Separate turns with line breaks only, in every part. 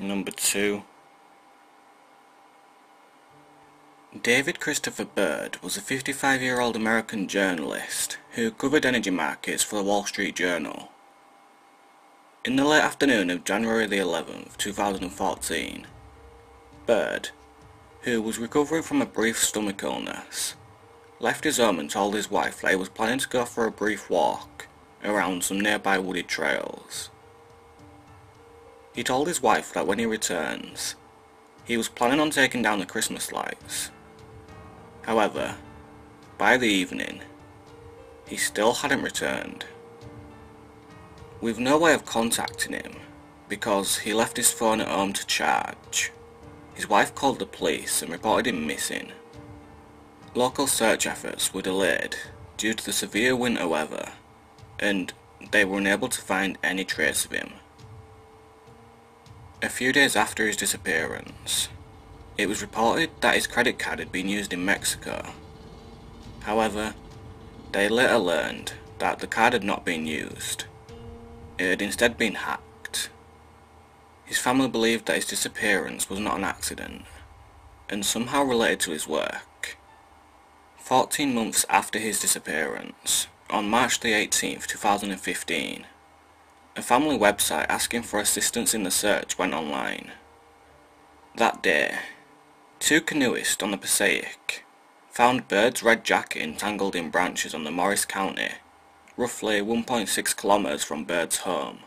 Number 2. David Christopher Bird was a 55-year-old American journalist who covered energy markets for the Wall Street Journal. In the late afternoon of January the 11th, 2014, Bird, who was recovering from a brief stomach illness, left his home and told his wife that he was planning to go for a brief walk around some nearby wooded trails. He told his wife that when he returns, he was planning on taking down the Christmas lights. However, by the evening, he still hadn't returned. With no way of contacting him, because he left his phone at home to charge, his wife called the police and reported him missing. Local search efforts were delayed due to the severe winter weather, and they were unable to find any trace of him. A few days after his disappearance, it was reported that his credit card had been used in Mexico. However, they later learned that the card had not been used. It had instead been hacked. His family believed that his disappearance was not an accident, and somehow related to his work. 14 months after his disappearance, on March the 18th, 2015, a family website asking for assistance in the search went online. That day, 2 canoeists on the Passaic found Bird's red jacket entangled in branches on the Morris County, roughly 1.6 kilometers from Bird's home.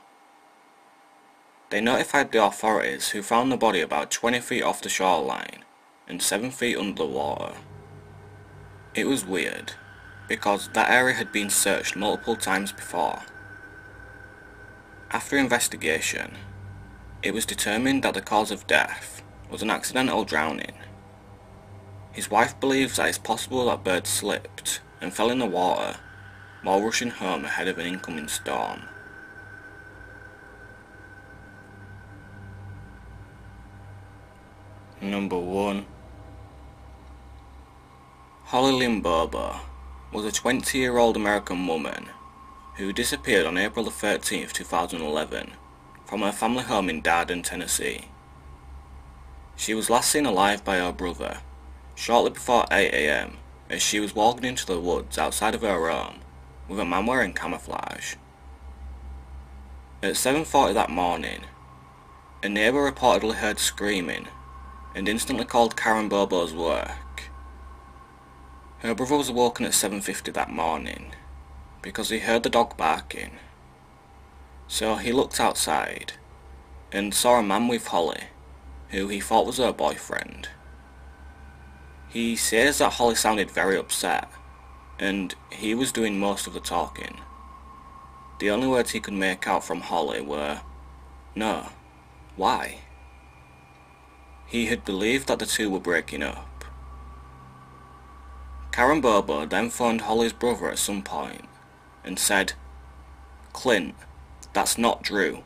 They notified the authorities, who found the body about 20 feet off the shoreline and 7 feet under the water. It was weird, because that area had been searched multiple times before. After investigation, it was determined that the cause of death was an accidental drowning. His wife believes that it's possible that Bird slipped and fell in the water while rushing home ahead of an incoming storm. Number 1. Holly Lynn Bobo was a 20-year-old American woman who disappeared on April 13, 2011, from her family home in Darden, Tennessee. She was last seen alive by her brother shortly before 8 AM as she was walking into the woods outside of her home with a man wearing camouflage. At 7:40 that morning, a neighbour reportedly heard screaming and instantly called Karen Bobo's work. Her brother was awoken at 7:50 that morning because he heard the dog barking. So he looked outside and saw a man with Holly, who he thought was her boyfriend. He says that Holly sounded very upset, and he was doing most of the talking. The only words he could make out from Holly were, "No, why?" He had believed that the two were breaking up. Karen Bobo then phoned Holly's brother at some point and said, "Clint, that's not Drew.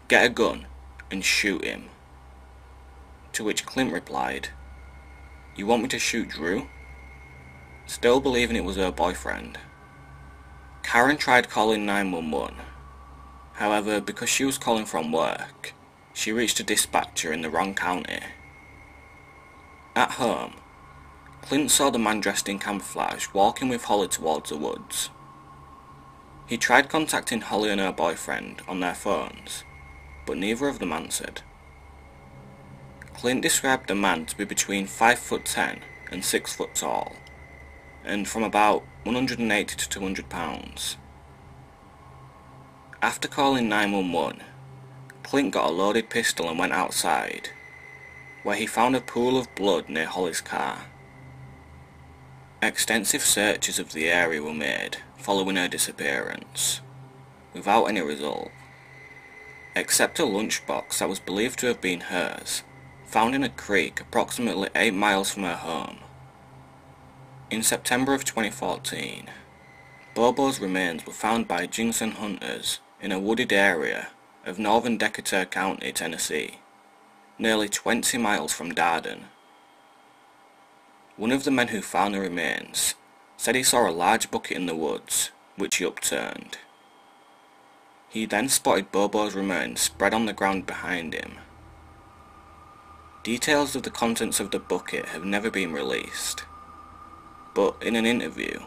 Get a gun and shoot him." To which Clint replied, "You want me to shoot Drew?" Still believing it was her boyfriend. Karen tried calling 911. However, because she was calling from work, she reached a dispatcher in the wrong county. At home, Clint saw the man dressed in camouflage walking with Holly towards the woods. He tried contacting Holly and her boyfriend on their phones, but neither of them answered. Clint described the man to be between 5'10" and 6 foot tall, and from about 180 to 200 pounds. After calling 911, Clint got a loaded pistol and went outside, where he found a pool of blood near Holly's car. Extensive searches of the area were made following her disappearance, without any result, except a lunchbox that was believed to have been hers, found in a creek approximately 8 miles from her home. In September of 2014, Bobo's remains were found by ginseng hunters in a wooded area of northern Decatur County, Tennessee, nearly 20 miles from Darden. One of the men who found the remains said he saw a large bucket in the woods, which he upturned. He then spotted Bobo's remains spread on the ground behind him. Details of the contents of the bucket have never been released, but in an interview,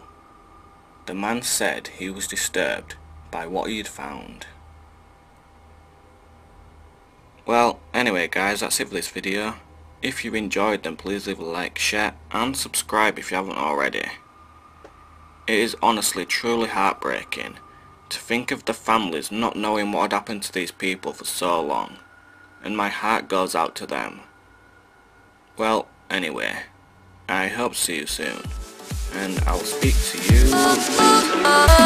the man said he was disturbed by what he had found. Well, anyway guys, that's it for this video. If you enjoyed, then please leave a like, share and subscribe if you haven't already. It is honestly truly heartbreaking to think of the families not knowing what had happened to these people for so long, and my heart goes out to them. Well, anyway, I hope to see you soon, and I will speak to you later.